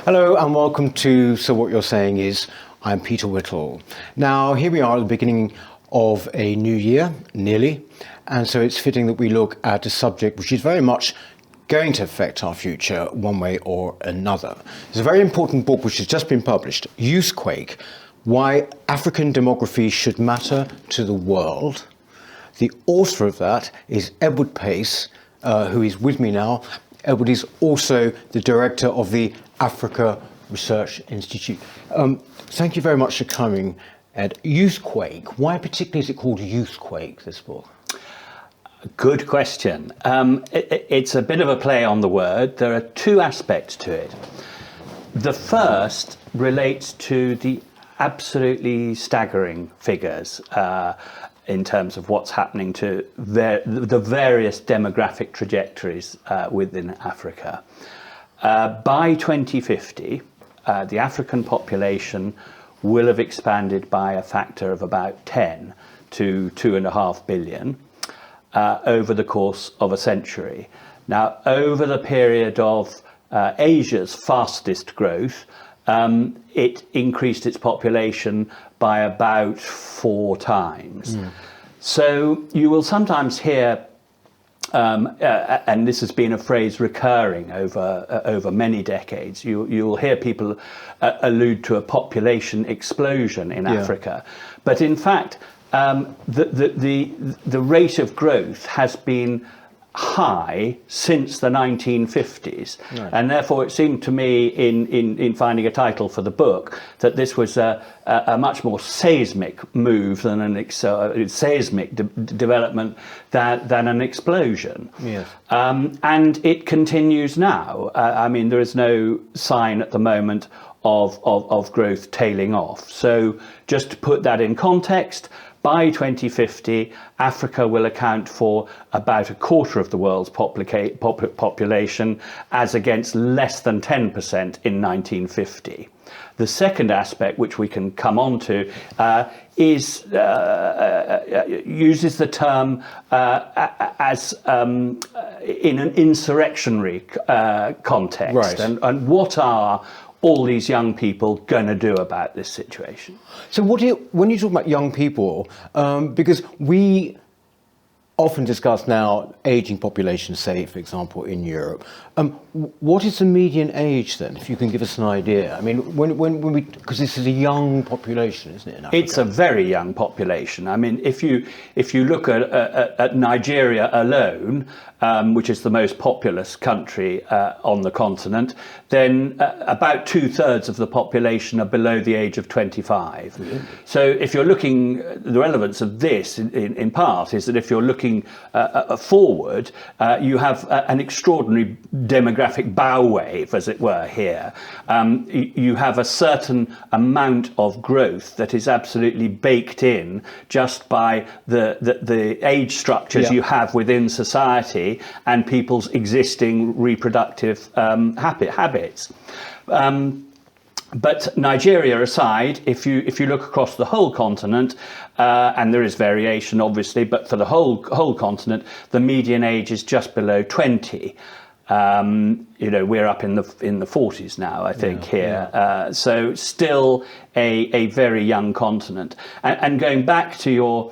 Hello and welcome to So What You're Saying Is. I'm Peter Whittle. Now here we are at the beginning of a new year, nearly, and so it's fitting that we look at a subject which is very much going to affect our future one way or another. There's a very important book which has just been published, Youthquake, Why African Demography Should Matter to the World. The author of that is Paice, who is with me now. Edward is also the director of the Africa Research Institute. Thank you very much for coming, Ed. Youthquake, why particularly is it called Youthquake, this book? Good question. It's a bit of a play on the word. There are two aspects to it. The first relates to the absolutely staggering figures in terms of what's happening to the various demographic trajectories within Africa. By 2050, the African population will have expanded by a factor of about 10 to 2.5 billion over the course of a century. Now, over the period of Asia's fastest growth, it increased its population by about 4 times. So you will sometimes hear, and this has been a phrase recurring over many decades, you will hear people allude to a population explosion in Africa. But in fact, the rate of growth has been high since the 1950s, and therefore it seemed to me in finding a title for the book that this was a much more seismic move than an seismic development than an explosion. And it continues now. I mean, there is no sign at the moment of growth tailing off. So just to put that in context, by 2050, Africa will account for about a quarter of the world's population, as against less than 10% in 1950. The second aspect, which we can come on to, uses the term as in an insurrectionary context. And what are all these young people going to do about this situation? So when you talk about young people, because we often discuss now aging population, say, for example, in Europe, what is the median age then, if you can give us an idea? I mean, when we, because this is a young population, isn't it, in Africa? It's a very young population. I mean, if you look at Nigeria alone, which is the most populous country on the continent, then about 2/3 of the population are below the age of 25. So if you're looking, the relevance of this in part is that if you're looking forward, you have an extraordinary demographic bow wave, as it were, here. You have a certain amount of growth that is absolutely baked in just by the age structures you have within society and people's existing reproductive habits. But Nigeria aside, if you look across the whole continent, and there is variation obviously, but for the whole continent, the median age is just below 20. We're up in the 40s now, I think, here. So still a very young continent. And going back to your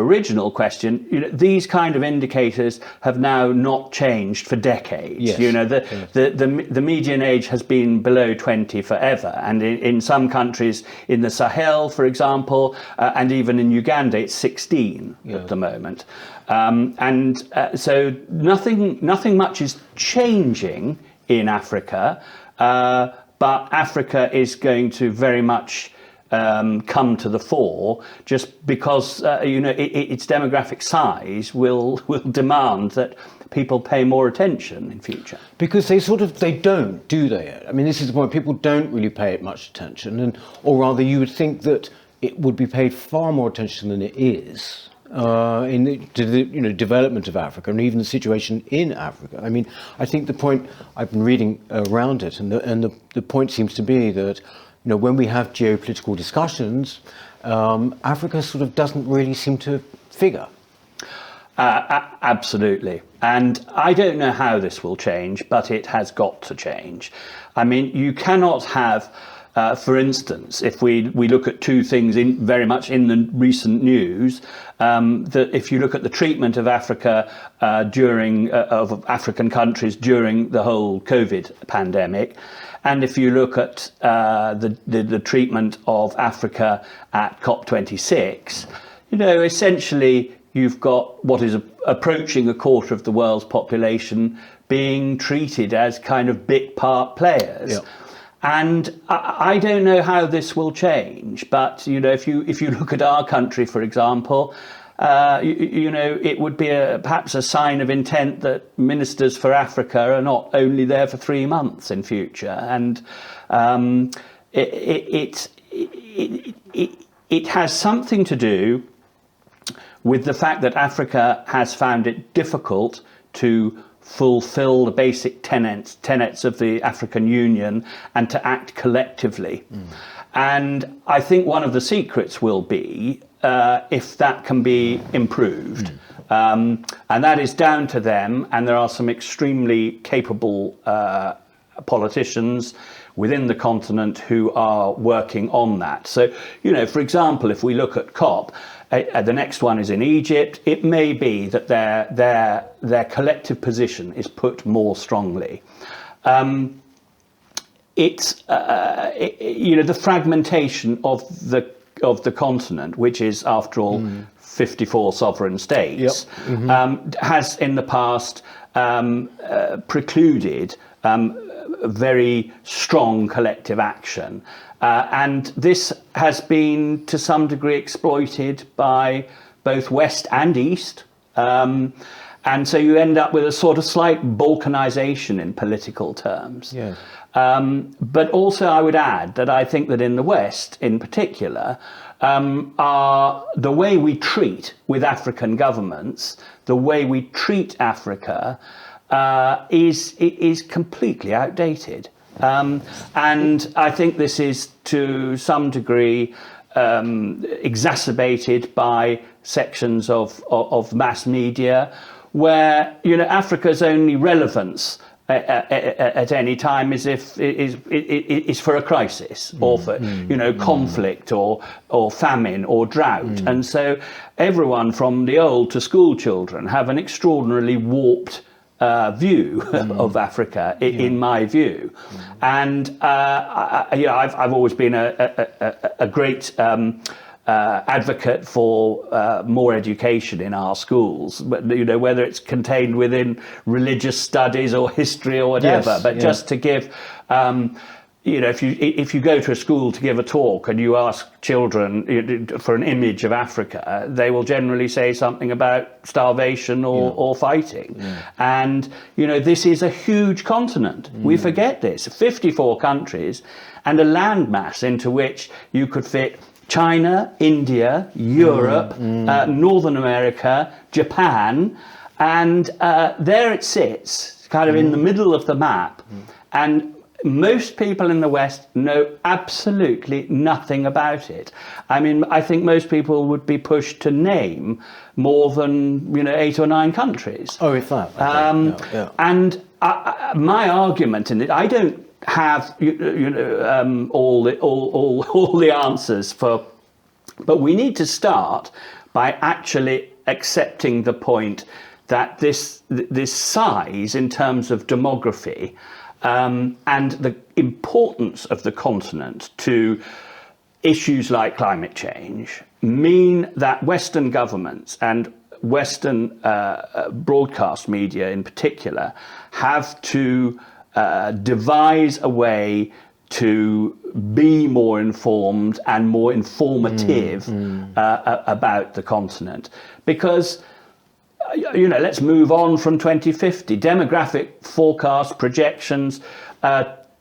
original question, these kind of indicators have now not changed for decades. The median age has been below 20 forever, and in some countries, in the Sahel, for example, and even in Uganda, it's 16 at the moment. So nothing much is changing in Africa, but Africa is going to very much come to the fore, just because its demographic size will demand that people pay more attention in future. Because they don't, do they? I mean, this is the point. People don't really pay it much attention, or rather, you would think that it would be paid far more attention than it is in the development of Africa and even the situation in Africa. I mean, I think the point, I've been reading around it, and the point seems to be that when we have geopolitical discussions, Africa doesn't really seem to figure. Absolutely. And I don't know how this will change, but it has got to change. I mean, you cannot have, for instance, if we look at two things very much in the recent news, that if you look at the treatment of Africa of African countries during the whole COVID pandemic, and if you look at the treatment of Africa at COP26, essentially you've got what is approaching a quarter of the world's population being treated as kind of bit part players. Yeah. And I don't know how this will change, but if you look at our country, for example, it would be perhaps a sign of intent that ministers for Africa are not only there for 3 months in future, and it has something to do with the fact that Africa has found it difficult to fulfill the basic tenets of the African Union and to act collectively. And I think one of the secrets will be if that can be improved. And that is down to them, and there are some extremely capable politicians within the continent who are working on that. So, for example, if we look at COP, the next one is in Egypt. It may be that their collective position is put more strongly. The fragmentation of the continent, which is after all 54 sovereign states, has in the past precluded very strong collective action. And this has been to some degree exploited by both West and East. And so you end up with a sort of slight balkanization in political terms. Yeah. But also I would add that I think that in the West in particular, the way we treat with African governments, the way we treat Africa is completely outdated. And I think this is to some degree exacerbated by sections of mass media where Africa's only relevance at any time is for a crisis or for conflict or famine or drought. And so everyone from the old to school children have an extraordinarily warped view of Africa, in my view. And I've always been a great advocate for more education in our schools, but whether it's contained within religious studies or history or whatever. Just to give, if you go to a school to give a talk and you ask children for an image of Africa, they will generally say something about starvation or fighting. And this is a huge continent. We forget this. 54 countries and a landmass into which you could fit China, India, Europe, Northern America, Japan, and there it sits, kind of in the middle of the map. And most people in the West know absolutely nothing about it. I mean, I think most people would be pushed to name more than 8 or 9 countries. Oh, if that. And my argument in it, I don't have all the answers for, but we need to start by actually accepting the point that this size in terms of demography and the importance of the continent to issues like climate change mean that Western governments and Western broadcast media in particular have to devise a way to be more informed and more informative about the continent. Because, let's move on from 2050. Demographic forecast projections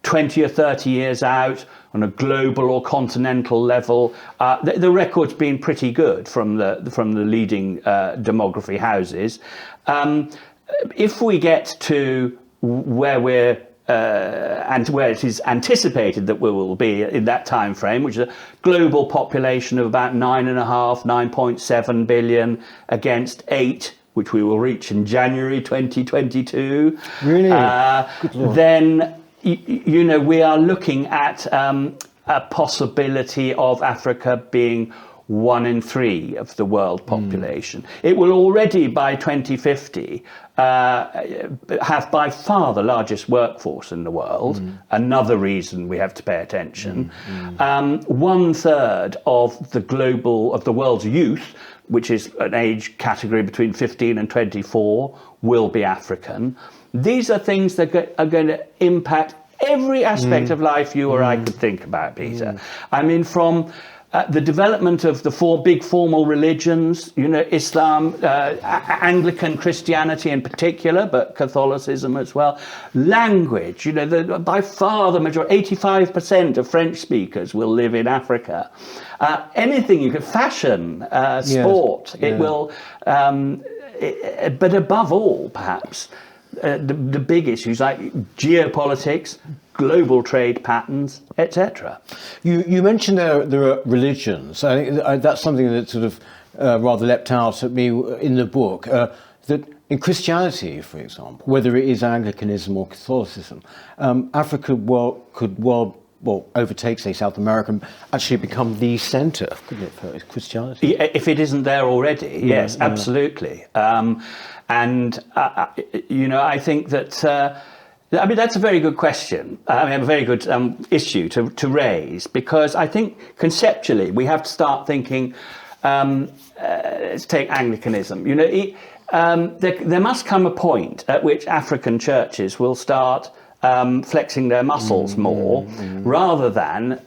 20 or 30 years out on a global or continental level. The record's been pretty good from the leading demography houses. If we get to where we're and where it is anticipated that we will be in that time frame, which is a global population of about 9.5, 9.7 billion against 8 which we will reach in January 2022. Really? Good Lord. Then, we are looking at a possibility of Africa being 1 in 3 of the world population. It will already, by 2050, have by far the largest workforce in the world. Another reason we have to pay attention. 1/3 of the world's youth, which is an age category between 15 and 24, will be African. These are things that are going to impact every aspect of life you or I could think about, Peter. I mean, from the development of the 4 big formal religions, Islam, Anglican Christianity in particular, but Catholicism as well. Language, by far the majority, 85% of French speakers will live in Africa. Anything you could, fashion, sport, it will, but above all, perhaps, the big issues like geopolitics, global trade patterns, etc. You mentioned there are religions. I think that's something that sort of rather leapt out at me in the book. That in Christianity, for example, whether it is Anglicanism or Catholicism, Africa could overtake, say, South America, and actually become the centre, couldn't it, for Christianity? If it isn't there already, yes, absolutely. I think that. That's a very good question. A very good issue to raise, because I think conceptually we have to start thinking. Let's take Anglicanism. There must come a point at which African churches will start flexing their muscles more, rather than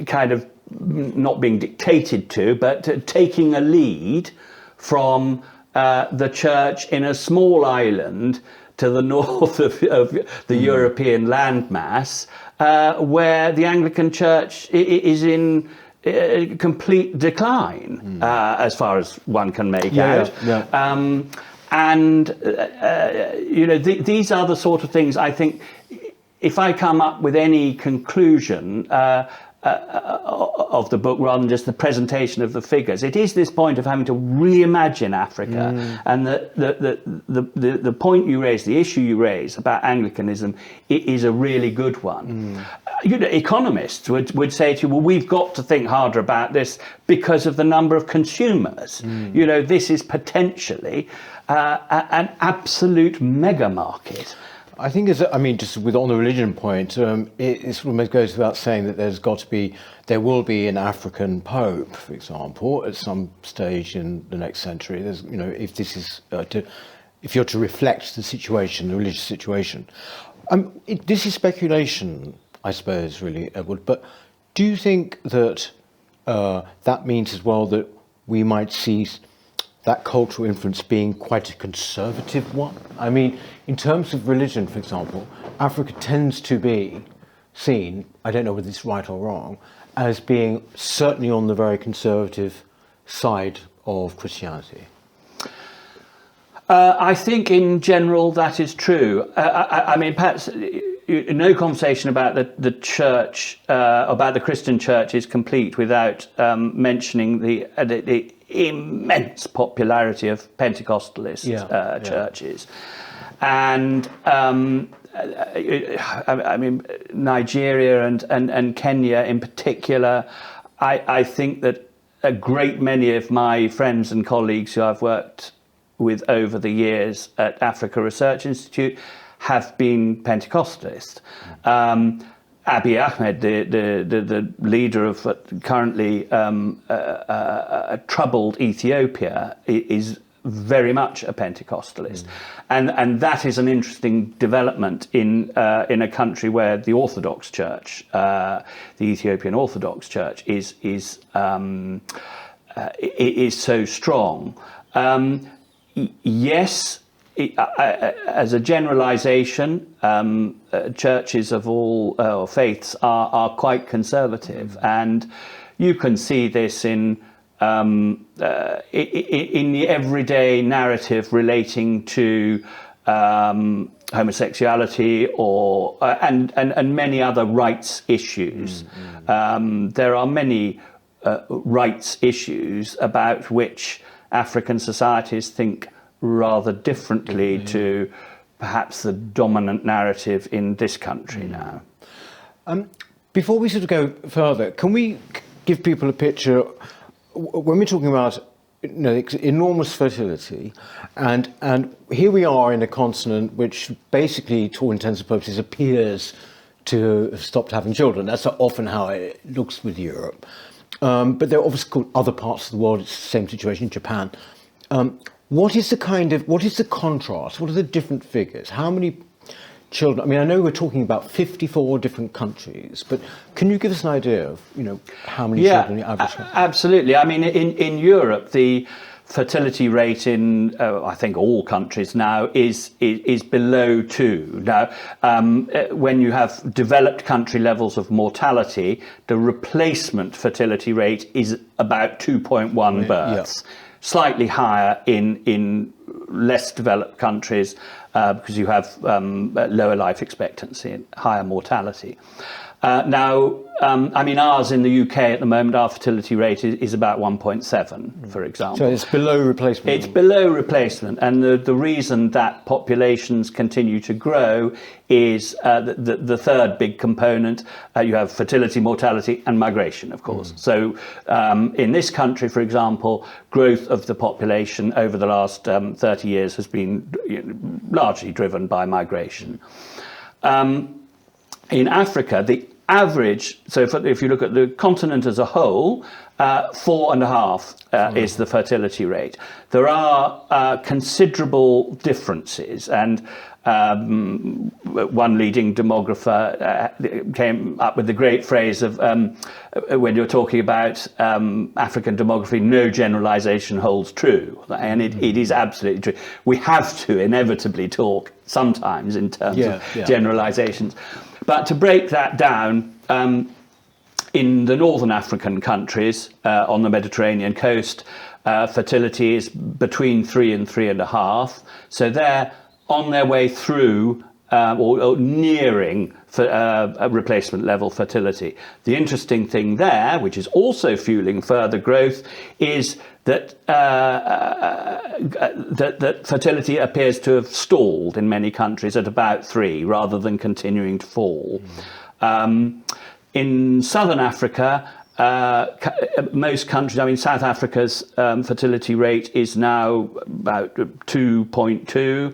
kind of not being dictated to, but taking a lead from the church in a small island to the north of the European landmass, where the Anglican Church is in complete decline, as far as one can make out. These are the sort of things, I think, if I come up with any conclusion of the book, rather than just the presentation of the figures, it is this point of having to reimagine Africa. And the point you raise, the issue you raise about Anglicanism, it is a really good one. Economists would say to you, well, we've got to think harder about this because of the number of consumers. This is potentially an absolute mega market. I think, just on the religion point, it almost goes without saying that there will be an African Pope, for example, at some stage in the next century. If this is if you're to reflect the situation, the religious situation. This is speculation, I suppose, really, Edward. But do you think that that means as well that we might see that cultural influence being quite a conservative one? I mean, in terms of religion, for example, Africa tends to be seen, I don't know whether it's right or wrong, as being certainly on the very conservative side of Christianity. I think in general that is true. Perhaps no conversation about the church, about the Christian church, is complete without mentioning the immense popularity of Pentecostalist churches. And Nigeria and Kenya in particular, I think that a great many of my friends and colleagues who I've worked with over the years at Africa Research Institute have been Pentecostalist. Abiy Ahmed, the leader of currently a troubled Ethiopia, is very much a Pentecostalist, and that is an interesting development in a country where the Orthodox Church, the Ethiopian Orthodox Church, is so strong. Yes. As a generalization, churches of all faiths are quite conservative, and you can see this in the everyday narrative relating to homosexuality and many other rights issues. There are many rights issues about which African societies think rather differently to perhaps the dominant narrative in this country now. Before we sort of go further, can we give people a picture, when we're talking about enormous fertility, and here we are in a continent which basically, to all intents and purposes, appears to have stopped having children. That's often how it looks with Europe. But there are obviously other parts of the world, it's the same situation in Japan. What is the contrast? What are the different figures? How many children? I mean, I know we're talking about 54 different countries, but can you give us an idea of, how many children the average have? Absolutely. I mean, in Europe, the fertility rate in, I think, all countries now is below 2. Now, when you have developed country levels of mortality, the replacement fertility rate is about 2.1 births. Yeah. Slightly higher in less developed countries because you have lower life expectancy and higher mortality. Now, I mean, ours in the UK at the moment, our fertility rate is about 1.7, for example. So it's below replacement? It's below replacement. And the reason that populations continue to grow is the third big component. You have fertility, mortality, and migration, of course. So in this country, for example, growth of the population over the last 30 years has been largely driven by migration. In Africa, the average, so if you look at the continent as a whole, 4.5 is the fertility rate. There are considerable differences, and one leading demographer came up with the great phrase of, when you're talking about African demography, no generalization holds true. And it is absolutely true. We have to inevitably talk sometimes in terms of generalizations. But to break that down, in the northern African countries on the Mediterranean coast, fertility is between 3 and 3.5. So they're on their way through or nearing a replacement level fertility. The interesting thing there, which is also fueling further growth, is that that fertility appears to have stalled in many countries at about 3 rather than continuing to fall. In southern Africa, most countries, I mean, South Africa's fertility rate is now about 2.2,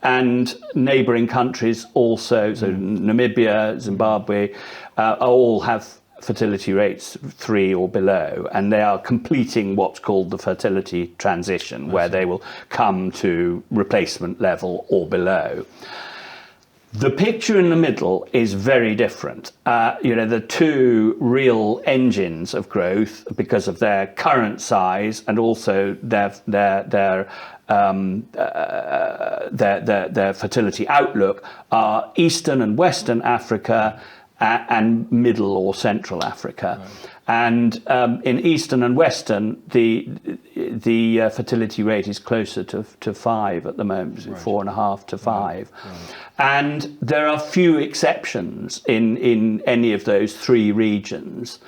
and neighbouring countries also, so Namibia, Zimbabwe, all have fertility rates 3 or below, and they are completing what's called the fertility transition, where they will come to replacement level or below. The picture in the middle is very different. The two real engines of growth, because of their current size and also their fertility outlook, are Eastern and Western Africa and Middle or Central Africa. Right. And in Eastern and Western, the fertility rate is closer to 5 at the moment, right. 4.5 to 5. Right. And there are few exceptions in any of those 3 regions.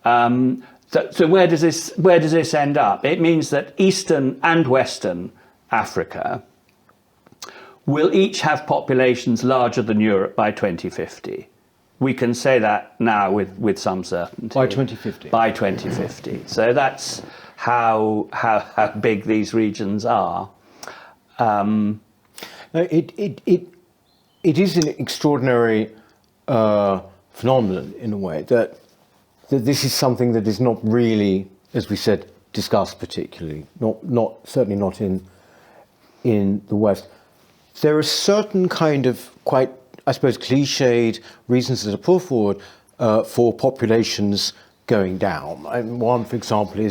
So where does this end up? It means that Eastern and Western Africa will each have populations larger than Europe by 2050. We can say that now with some certainty. By 2050? By 2050. So that's how big these regions are. It is an extraordinary phenomenon in a way that this is something that is not really, as we said, discussed particularly. Certainly not in the West. There are certain kind of quite, I suppose, cliched reasons that are put forward for populations going down. And one, for example,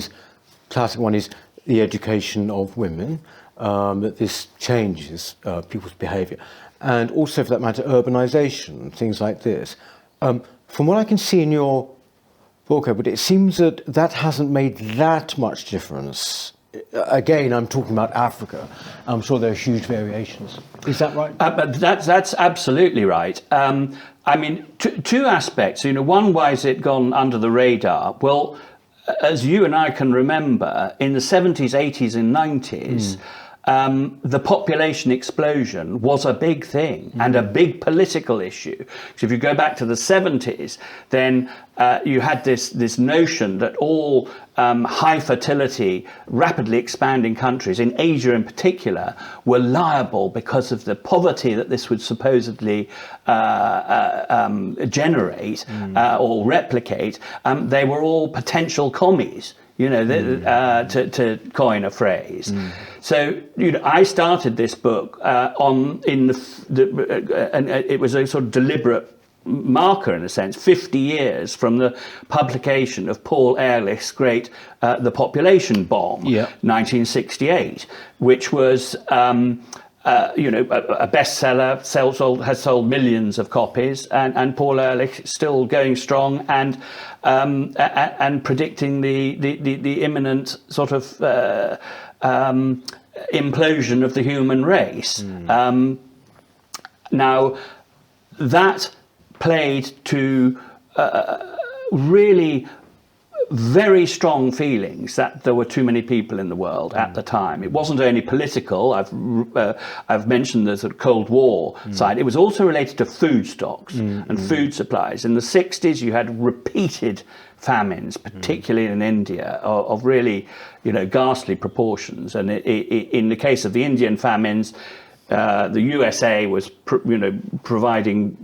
classic one is the education of women, that this changes people's behaviour. And also, for that matter, urbanisation, things like this. From what I can see in your book, but it seems that hasn't made that much difference. Again, I'm talking about Africa. I'm sure there are huge variations. Is that right? But that's absolutely right. I mean, two aspects. One, why has it gone under the radar? Well, as you and I can remember, in the 70s, 80s, and 90s, the population explosion was a big thing and a big political issue. So if you go back to the 70s, then you had this notion that all high fertility, rapidly expanding countries, in Asia in particular, were liable because of the poverty that this would supposedly generate or replicate. They were all potential commies, to coin a phrase. So, I started this book and it was a sort of deliberate marker, in a sense, 50 years from the publication of Paul Ehrlich's great The Population Bomb, 1968, which was a bestseller, has sold millions of copies, and Paul Ehrlich still going strong and predicting the imminent sort of implosion of the human race. Now, that played to really very strong feelings that there were too many people in the world at the time. It wasn't only political. I've mentioned the sort of Cold War side. It was also related to food stocks and food supplies. In the 60s, you had repeated famines, particularly in India, of really, ghastly proportions. And in the case of the Indian famines, the USA was, providing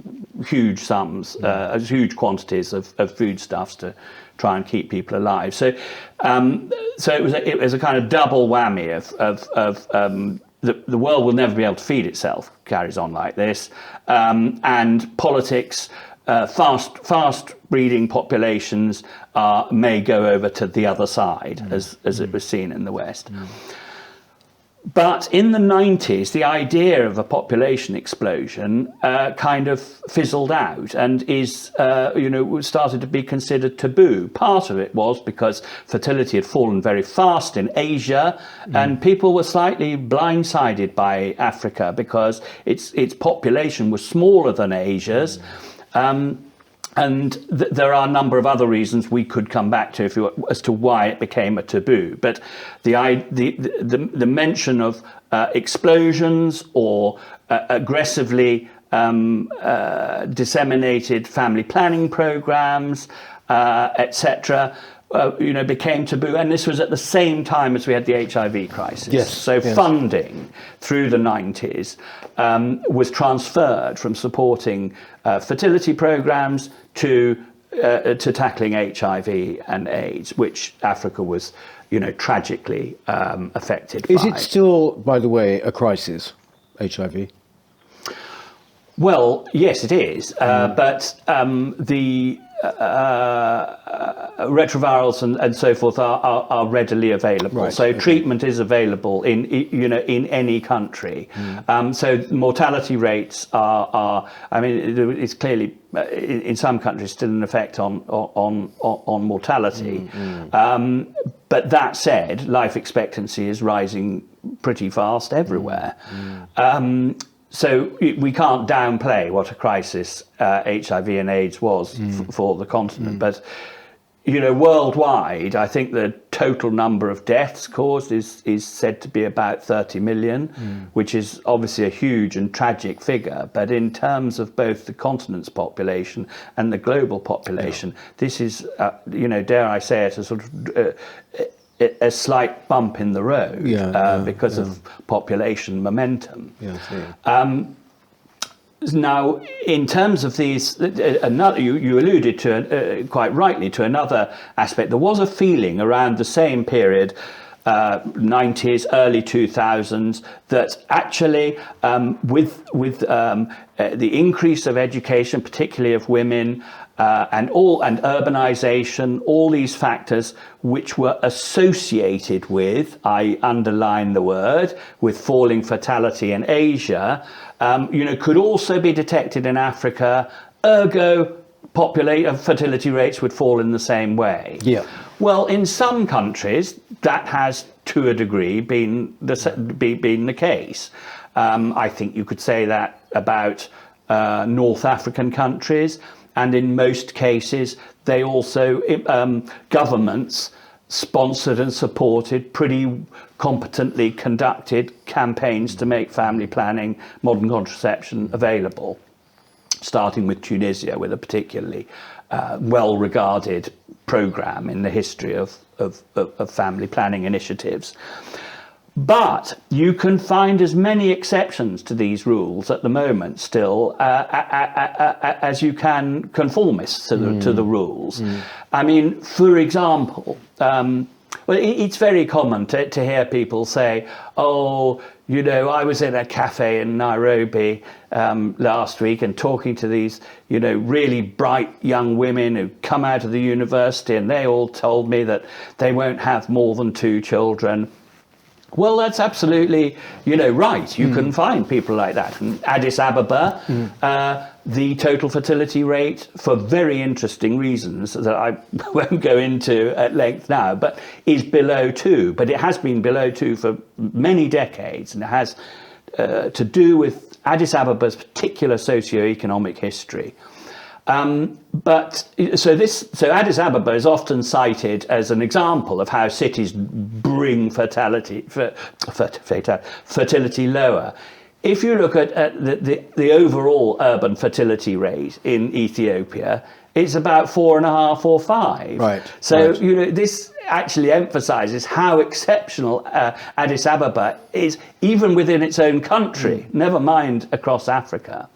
huge sums, huge quantities of foodstuffs to try and keep people alive. So, it was a kind of double whammy of the world will never be able to feed itself, carries on like this, and politics. Fast breeding populations may go over to the other side, as it was seen in the West. But in the 90s, the idea of a population explosion kind of fizzled out and started to be considered taboo. Part of it was because fertility had fallen very fast in Asia, and people were slightly blindsided by Africa because its population was smaller than Asia's. And there are a number of other reasons we could come back to as to why it became a taboo. But the mention of explosions or aggressively disseminated family planning programs, etc., became taboo. And this was at the same time as we had the HIV crisis. Funding through the 90s was transferred from supporting fertility programs to tackling HIV and AIDS, which Africa was, tragically affected by. Is it still, by the way, a crisis, HIV? Well, yes, it is. But the retrovirals and so forth are readily available. Right, so treatment is available in any country. So mortality rates are it's clearly in some countries still an effect on mortality. But that said, life expectancy is rising pretty fast everywhere. So we can't downplay what a crisis HIV and AIDS was for the continent. But, worldwide, I think the total number of deaths caused is said to be about 30 million, which is obviously a huge and tragic figure. But in terms of both the continent's population and the global population, this is, dare I say it, a sort of a slight bump in the road because of population momentum. Now, in terms of these, another you alluded to quite rightly to another aspect. There was a feeling around the same period, 90s, early 2000s, that actually with the increase of education, particularly of women, and urbanization, all these factors which were associated with, I underline the word, with falling fertility in Asia, could also be detected in Africa. Ergo, fertility rates would fall in the same way. Well, in some countries, that has, to a degree, been the case. I think you could say that about North African countries. and in most cases, they also, governments sponsored and supported pretty competently conducted campaigns to make family planning, modern contraception available, starting with Tunisia, with a particularly well-regarded program in the history of family planning initiatives. But you can find as many exceptions to these rules at the moment still as you can conformists to the rules. I mean, for example, well, it's very common to hear people say, oh, you know, I was in a cafe in Nairobi last week and talking to these, you know, really bright young women who come out of the university, and they all told me that they won't have more than 2 children. Well, that's absolutely, you know, right. You can find people like that. In Addis Ababa, the total fertility rate, for very interesting reasons that I won't go into at length now, but is below 2. But it has been below 2 for many decades, and it has to do with Addis Ababa's particular socio-economic history. But so Addis Ababa is often cited as an example of how cities bring fertility lower. If you look at the overall urban fertility rate in Ethiopia, it's about 4.5 or 5. Right. So right. you know, this actually emphasises how exceptional Addis Ababa is, even within its own country. Never mind across Africa.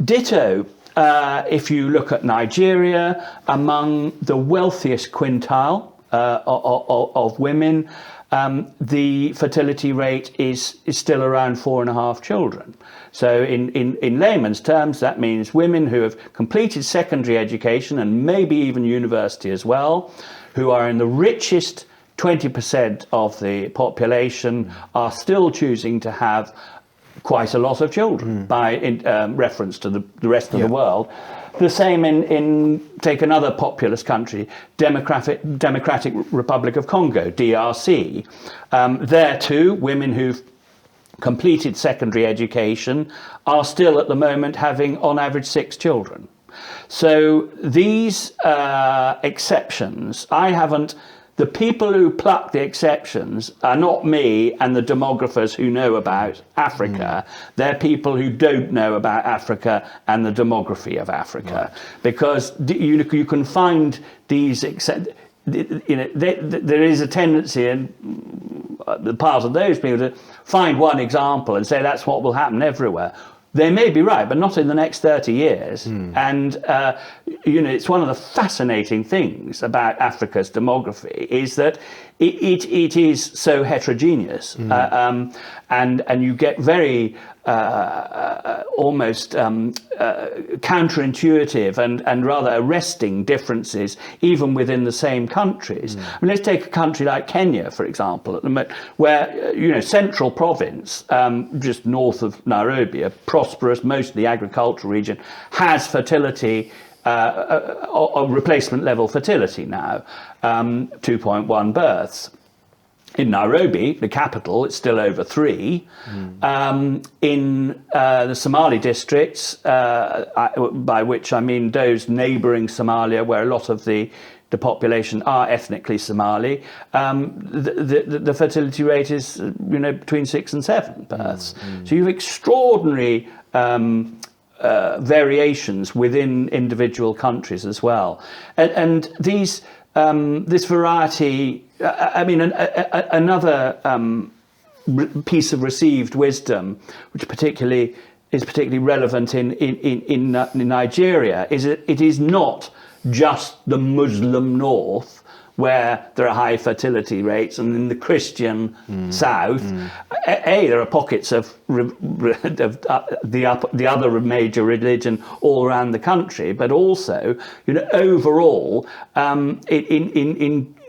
Ditto. If you look at Nigeria, among the wealthiest quintile of women, the fertility rate is still around 4.5 children. So in layman's terms, that means women who have completed secondary education and maybe even university as well, who are in the richest 20% of the population, are still choosing to have quite a lot of children by reference to the rest of the world. The same in take another populous country, Democratic Republic of Congo, DRC. There too, women who've completed secondary education are still at the moment having on average 6 children. So these exceptions, the people who pluck the exceptions are not me and the demographers who know about Africa. They're people who don't know about Africa and the demography of Africa. Right. Because you can find these there is a tendency in the part of those people to find one example and say that's what will happen everywhere. They may be right, but not in the next 30 years. And, you know, it's one of the fascinating things about Africa's demography is that it is so heterogeneous. And you get very almost counterintuitive and rather arresting differences even within the same countries. I mean, let's take a country like Kenya, for example, at the moment, where, you know, Central Province, just north of Nairobi, a prosperous, mostly agricultural region, has fertility, replacement level fertility now, 2.1 births. In Nairobi, the capital, it's still over 3. In the Somali districts, by which I mean those neighbouring Somalia, where a lot of the population are ethnically Somali, the fertility rate is, you know, between 6 and 7 births. So you have extraordinary variations within individual countries as well, and these this variety. I mean, another piece of received wisdom, which is particularly relevant in Nigeria, is that it is not just the Muslim north where there are high fertility rates, and in the Christian south, there are pockets of the other major religion all around the country, but also, you know, overall,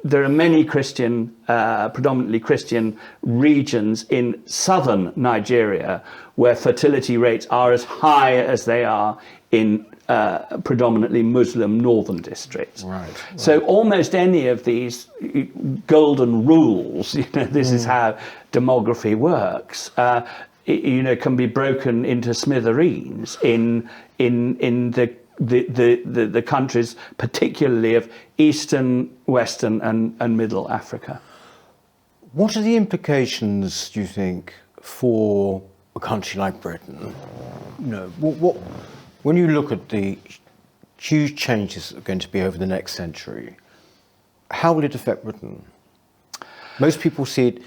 there are many Christian, predominantly Christian regions in southern Nigeria where fertility rates are as high as they are in predominantly Muslim northern districts. Right. So almost any of these golden rules, you know, this is how demography works, you know, can be broken into smithereens in the the countries, particularly of Eastern, Western, and Middle Africa. What are the implications, do you think, for a country like Britain? You know, when you look at the huge changes that are going to be over the next century, how will it affect Britain? Most people see it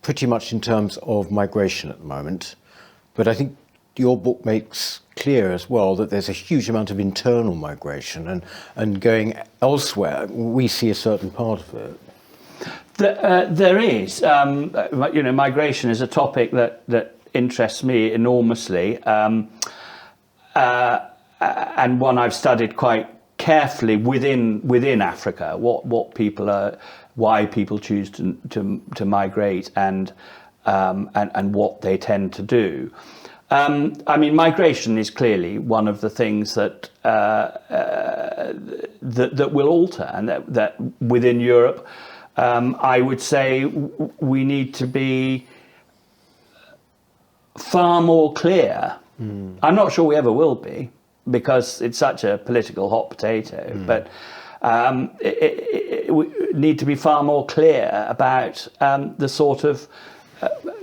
pretty much in terms of migration at the moment, but I think your book makes clear as well that there's a huge amount of internal migration and going elsewhere. We see a certain part of it. There is. You know, migration is a topic that interests me enormously, and one I've studied quite carefully within Africa. What people are, why people choose to migrate, and what they tend to do. I mean, migration is clearly one of the things that will alter, and that within Europe, I would say we need to be far more clear. I'm not sure we ever will be, because it's such a political hot potato, but we need to be far more clear about the sort of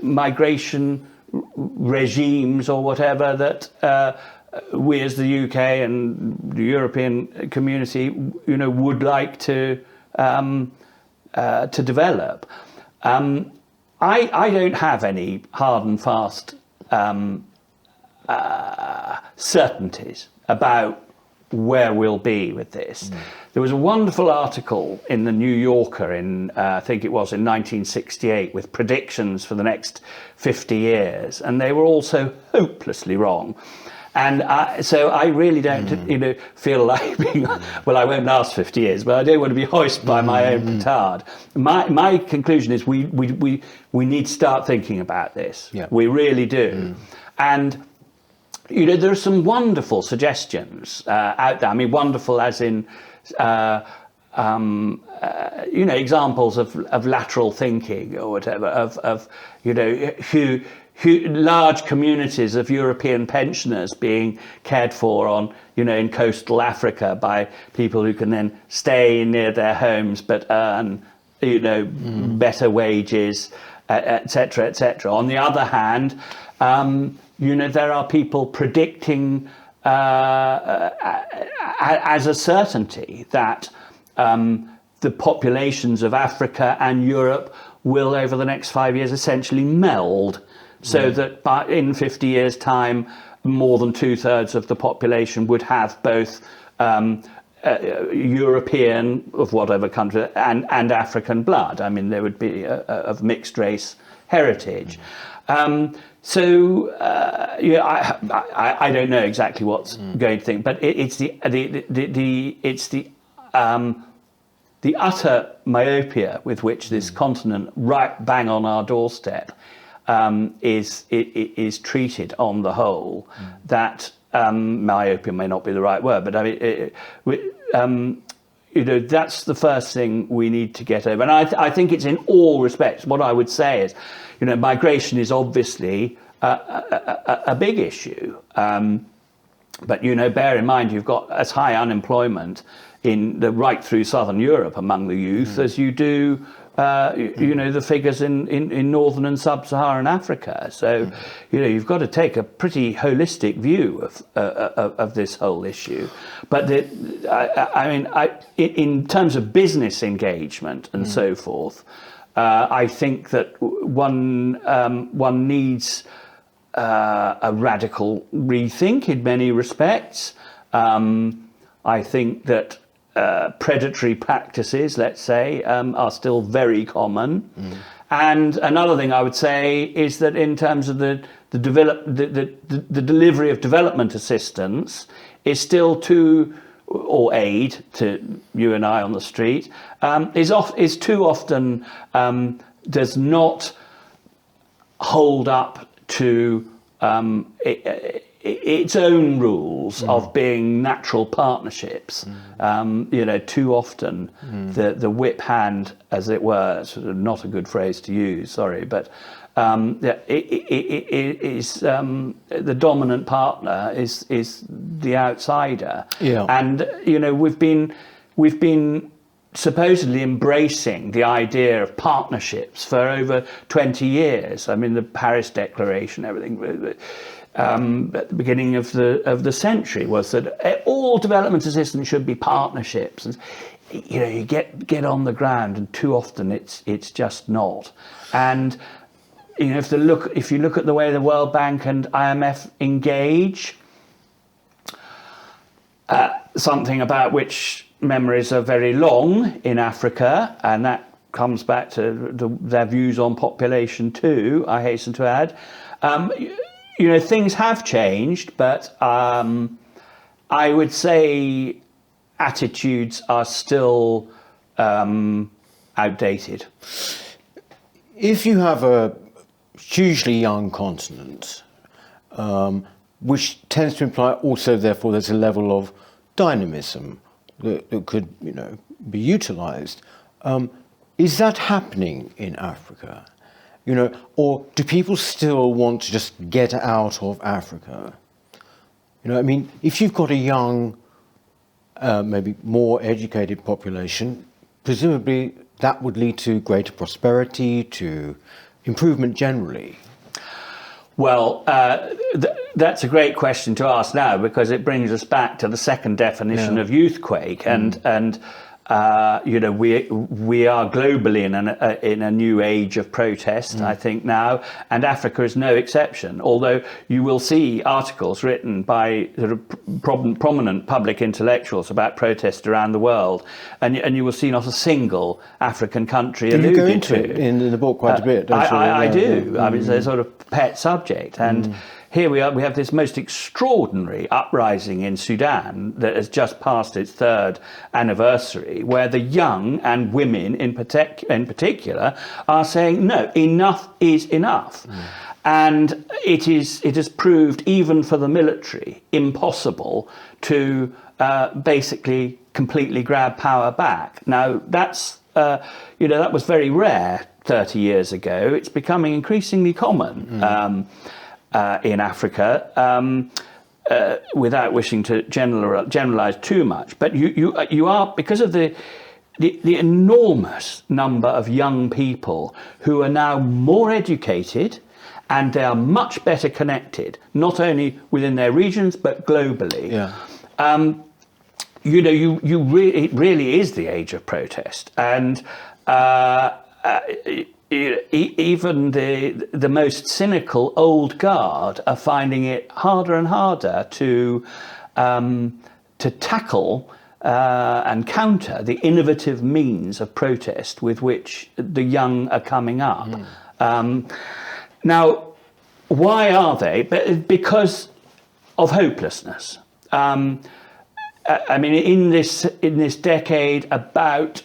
migration regimes or whatever that we as the UK and the European community, you know, would like to develop. I don't have any hard and fast certainties about where we'll be with this. There was a wonderful article in the New Yorker in, I think it was in 1968, with predictions for the next 50 years, and they were all so hopelessly wrong. And so I really don't, you know, feel like being, well, I won't last 50 years, but I don't want to be hoisted by my own petard. My conclusion is we need to start thinking about this. Yeah. We really do. And, you know, there are some wonderful suggestions out there. I mean, wonderful as in, you know, examples of lateral thinking or whatever, of you know, large communities of European pensioners being cared for on, you know, in coastal Africa by people who can then stay near their homes but earn, you know, better wages, etc., etc. On the other hand, you know, there are people predicting as a certainty that the populations of Africa and Europe will, over the next 5 years, essentially meld, so that in 50 years' time, more than 2/3 of the population would have both European, of whatever country, and African blood. I mean, there would be of mixed race heritage. So yeah, I don't know exactly what's going to think, but it's the utter myopia with which this continent, right bang on our doorstep, is treated on the whole. That myopia may not be the right word, but I mean, you know, that's the first thing we need to get over. And I think it's in all respects. What I would say is, you know, migration is obviously a big issue. But, you know, bear in mind, you've got as high unemployment right through southern Europe among the youth as you do, you know, the figures in northern and sub-Saharan Africa. So, you know, you've got to take a pretty holistic view of this whole issue. But I mean, in terms of business engagement and so forth, I think that one needs a radical rethink in many respects. I think that predatory practices, let's say, are still very common. And another thing I would say is that in terms of the delivery of development assistance is still or aid to you and I on the street, is too often does not hold up to its own rules of being natural partnerships. You know, too often the whip hand, as it were, sort of not a good phrase to use, sorry, but the dominant partner is the outsider. Yeah. And we've been supposedly embracing the idea of partnerships for over 20 years. I mean, the Paris Declaration, everything. At the beginning of the century was that all development assistance should be partnerships, and you get on the ground, and too often it's just not. And if you look at the way the World Bank and IMF engage, something about which memories are very long in Africa, and that comes back to their views on population too, I hasten to add. Things have changed, but I would say attitudes are still outdated. If you have a hugely young continent, which tends to imply also, therefore, there's a level of dynamism that could, be utilised. Is that happening in Africa? Or do people still want to just get out of Africa? If you've got a young, maybe more educated population, presumably that would lead to greater prosperity, to improvement generally. Well, that's a great question to ask now, because it brings us back to the second definition of Youthquake, and we are globally in a new age of protest, I think now, and Africa is no exception. Although you will see articles written by sort of prominent public intellectuals about protest around the world, and you will see not a single African country alluded to. You go into it in the book quite a bit, don't you? I do. I mean, it's a sort of pet subject, and. Here we are. We have this most extraordinary uprising in Sudan that has just passed its 3rd anniversary, where the young and women in particular are saying, no, enough is enough. And it has proved, even for the military, impossible to basically completely grab power back. Now, that was very rare 30 years ago. It's becoming increasingly common. In Africa, without wishing to generalize too much, but you are, because of the enormous number of young people who are now more educated, and they are much better connected, not only within their regions but globally. It really is the age of protest, and even the most cynical old guard are finding it harder and harder to tackle and counter the innovative means of protest with which the young are coming up. Now, why are they? Because of hopelessness. In this decade, about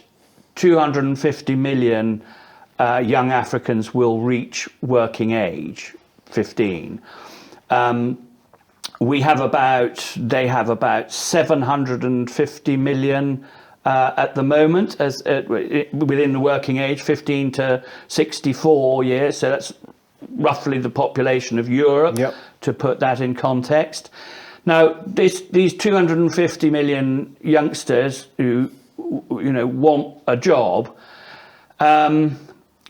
250 million young Africans will reach working age, 15. They have about 750 million at the moment within the working age, 15 to 64 years. So that's roughly the population of Europe, to put that in context. Now, these 250 million youngsters who want a job,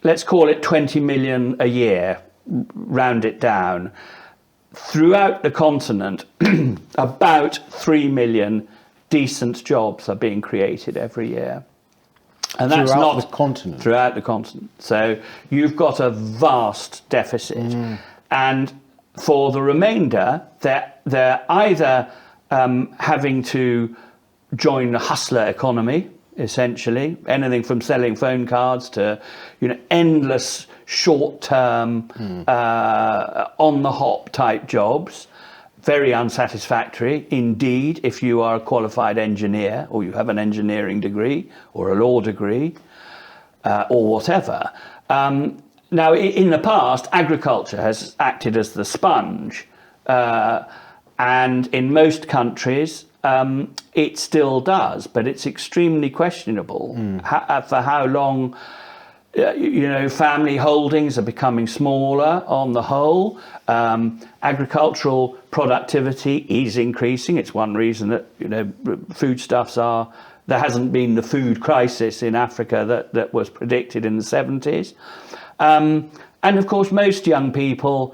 let's call it 20 million a year, round it down. Throughout the continent, about 3 million decent jobs are being created every year. And that's throughout the continent. Throughout the continent. So you've got a vast deficit. And for the remainder, they're either having to join the hustler economy, essentially, anything from selling phone cards to endless short-term on-the-hop type jobs, very unsatisfactory indeed if you are a qualified engineer, or you have an engineering degree or a law degree, or whatever. Now, in the past, agriculture has acted as the sponge, and in most countries it still does, but it's extremely questionable for how long family holdings are becoming smaller on the whole. Agricultural productivity is increasing. It's one reason that foodstuffs are. There hasn't been the food crisis in Africa that was predicted in the 70s. And of course, most young people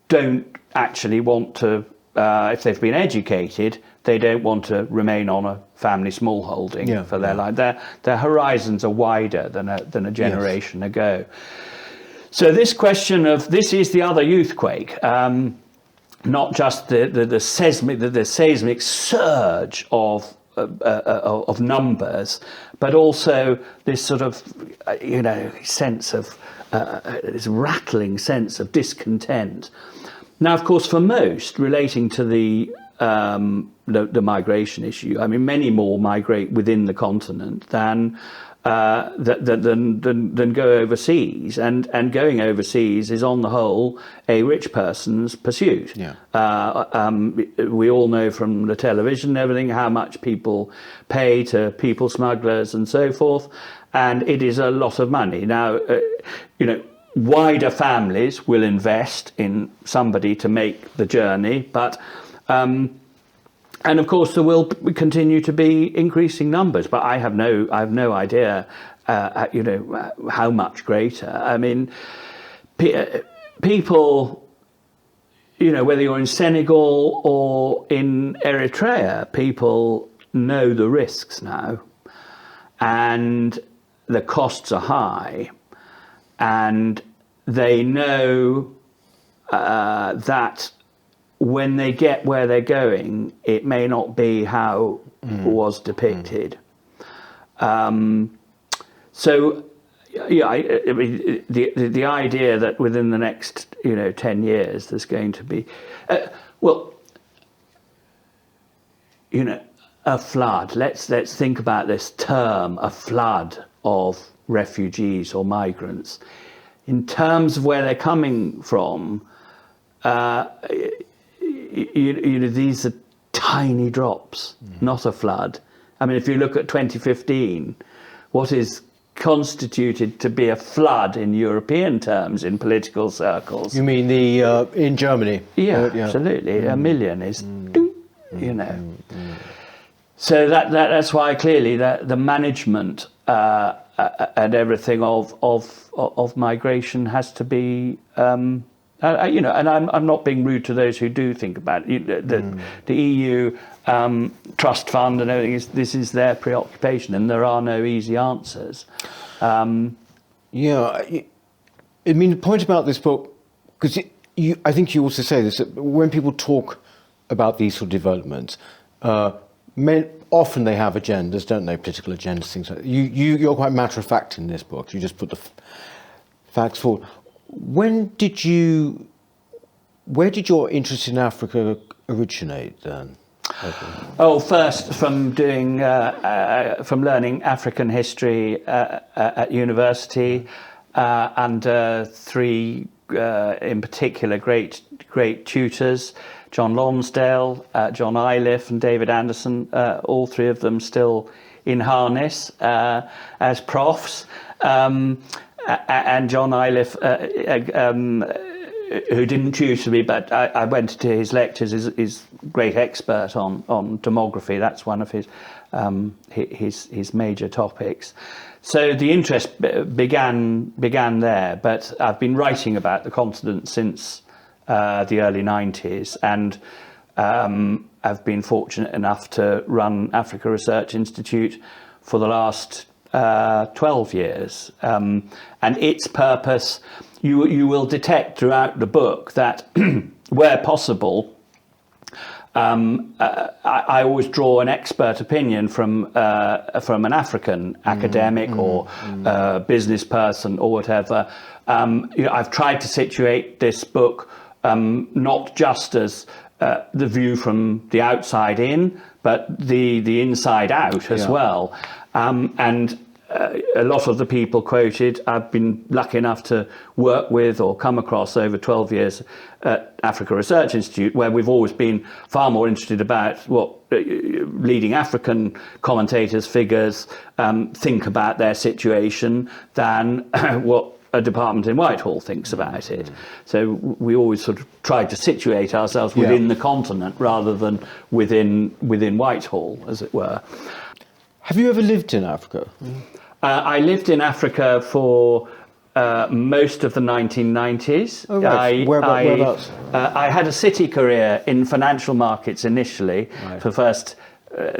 don't actually want to, if they've been educated, they don't want to remain on a family smallholding for their life. Their horizons are wider than a generation ago. So this question of, this is the other Youthquake, not just the seismic surge of numbers, but also this sort of sense of this rattling sense of discontent. Now, of course, for most, relating to the migration issue, I mean, many more migrate within the continent than go overseas, and going overseas is, on the whole, a rich person's pursuit. We all know from the television and everything how much people pay to people smugglers and so forth, and it is a lot of money. Now, wider families will invest in somebody to make the journey, but and of course there will continue to be increasing numbers, but I have no idea how much greater. I mean, people, whether you're in Senegal or in Eritrea, people know the risks now, and the costs are high, and they know that when they get where they're going, it may not be how was depicted. So, I mean, the idea that within the next 10 years there's going to be, a flood. Let's think about this term, a flood of refugees or migrants. In terms of where they're coming from, these are tiny drops, not a flood. I mean, if you look at 2015, what is constituted to be a flood in European terms in political circles? You mean the in Germany? Yeah, absolutely. A million is, So that's why clearly the management and everything of migration has to be. And I'm not being rude to those who do think about it. The EU trust fund and everything this is their preoccupation, and there are no easy answers. I mean, the point about this book, because I think you also say this, that when people talk about these sort of developments, often they have agendas, don't they? Political agendas, things like that. You're quite matter of fact in this book. You just put the facts forward. Where did your interest in Africa originate then? Oh, first from doing from learning African history at university under three in particular great tutors, John Lonsdale, John Iliff and David Anderson, all three of them still in harness as profs. And John Iliff, who didn't tutor me, but I went to his lectures, is great expert on demography. That's one of his major topics. So the interest began there, but I've been writing about the continent since the early 90s, and I've been fortunate enough to run Africa Research Institute for the last 12 years, and its purpose, you will detect throughout the book that where possible, I always draw an expert opinion from an African academic or business person or whatever. I've tried to situate this book not just as the view from the outside in, but the inside out as well. And a lot of the people quoted, I've been lucky enough to work with or come across over 12 years at Africa Research Institute, where we've always been far more interested about what leading African commentators, figures think about their situation than what a department in Whitehall thinks about it. So we always sort of tried to situate ourselves within the continent rather than within Whitehall, as it were. Have you ever lived in Africa? I lived in Africa for most of the 1990s. Oh, right. Whereabouts? I had a city career in financial markets initially for the first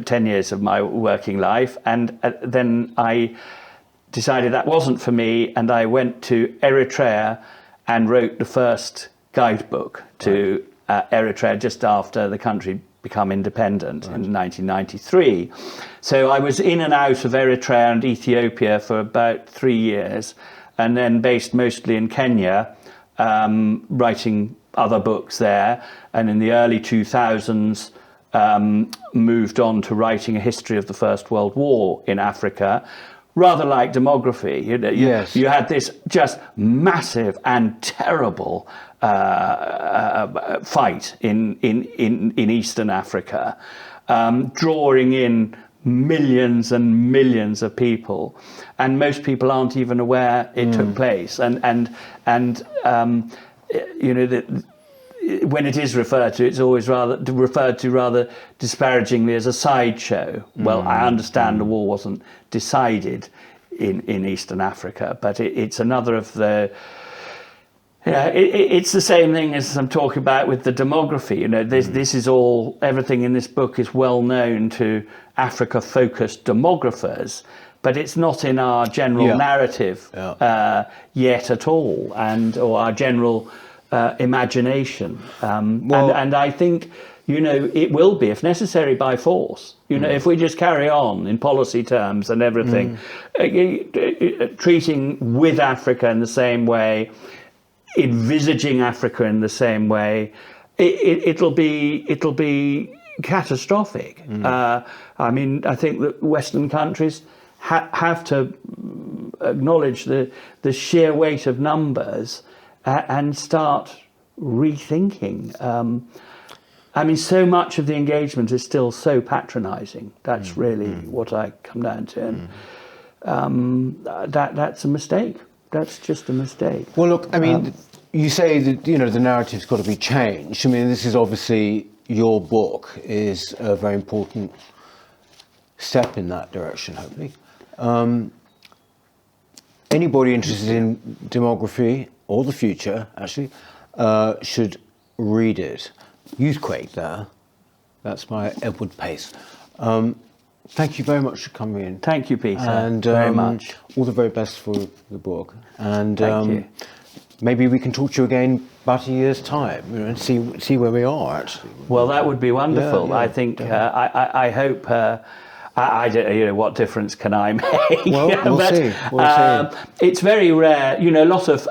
10 years of my working life, and then I decided that wasn't for me, and I went to Eritrea and wrote the first guidebook to Eritrea just after the country become independent in 1993. So I was in and out of Eritrea and Ethiopia for about 3 years, and then based mostly in Kenya, writing other books there, and in the early 2000s moved on to writing a history of the First World War in Africa, rather like Demography. You had this just massive and terrible fight in Eastern Africa, drawing in millions and millions of people, and most people aren't even aware it took place. And when it is referred to, it's always referred to rather disparagingly as a sideshow. Well, I understand the war wasn't decided in Eastern Africa, but it's another of the. It's the same thing as I'm talking about with the Demography. This is all, everything in this book is well known to Africa-focused demographers, but it's not in our general narrative yet at all, or our general imagination. And I think, it will be, if necessary, by force. If we just carry on in policy terms and everything, treating with Africa in the same way, envisaging Africa in the same way, it'll be catastrophic. I think that Western countries have to acknowledge the sheer weight of numbers and start rethinking. So much of the engagement is still so patronising. That's really what I come down to, and that's a mistake. That's just a mistake. Well, look, you say that, the narrative's got to be changed. This is obviously, your book is a very important step in that direction, hopefully. Anybody interested in demography, or the future, actually, should read it. Youthquake there. That's by Edward Paice. Thank you very much for coming in. Thank you, Peter, and very much. All the very best for the book. And thank you. Maybe we can talk to you again about a year's time, and see where we are, actually. Well, that would be wonderful. Yeah, I think, I hope, I don't know, what difference can I make? Well, we'll see. It's very rare, a lot of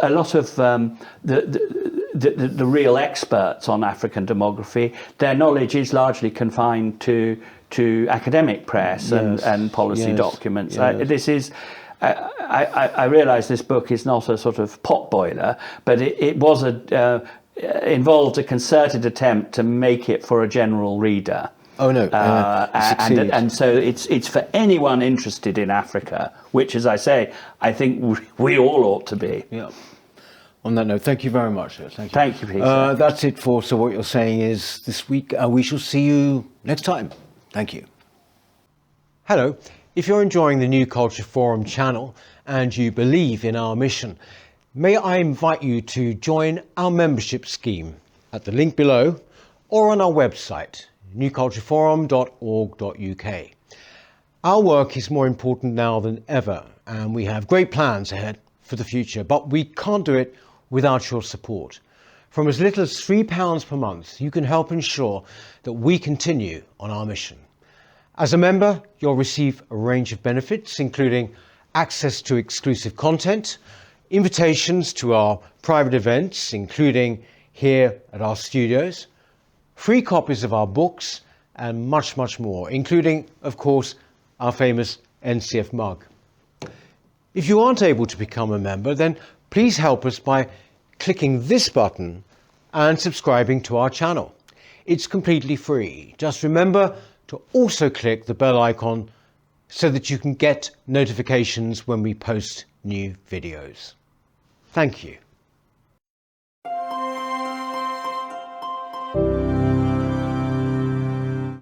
the real experts on African demography, their knowledge is largely confined to academic press and policy documents. This is. I realise this book is not a sort of potboiler, but it was involved a concerted attempt to make it for a general reader. Oh no! And so it's for anyone interested in Africa, which, as I say, I think we all ought to be. Yeah. On that note, thank you very much. Thank you. Thank you, Peter. That's it for So What You're Saying Is this week. We shall see you next time. Thank you. Hello. If you're enjoying the New Culture Forum channel and you believe in our mission, may I invite you to join our membership scheme at the link below or on our website, newcultureforum.org.uk. Our work is more important now than ever, and we have great plans ahead for the future, but we can't do it without your support. From as little as £3 per month, you can help ensure that we continue on our mission. As a member, you'll receive a range of benefits, including access to exclusive content, invitations to our private events, including here at our studios, free copies of our books, and much, much more, including, of course, our famous NCF mug. If you aren't able to become a member, then please help us by clicking this button and subscribing to our channel. It's completely free. Just remember to also click the bell icon so that you can get notifications when we post new videos. Thank you.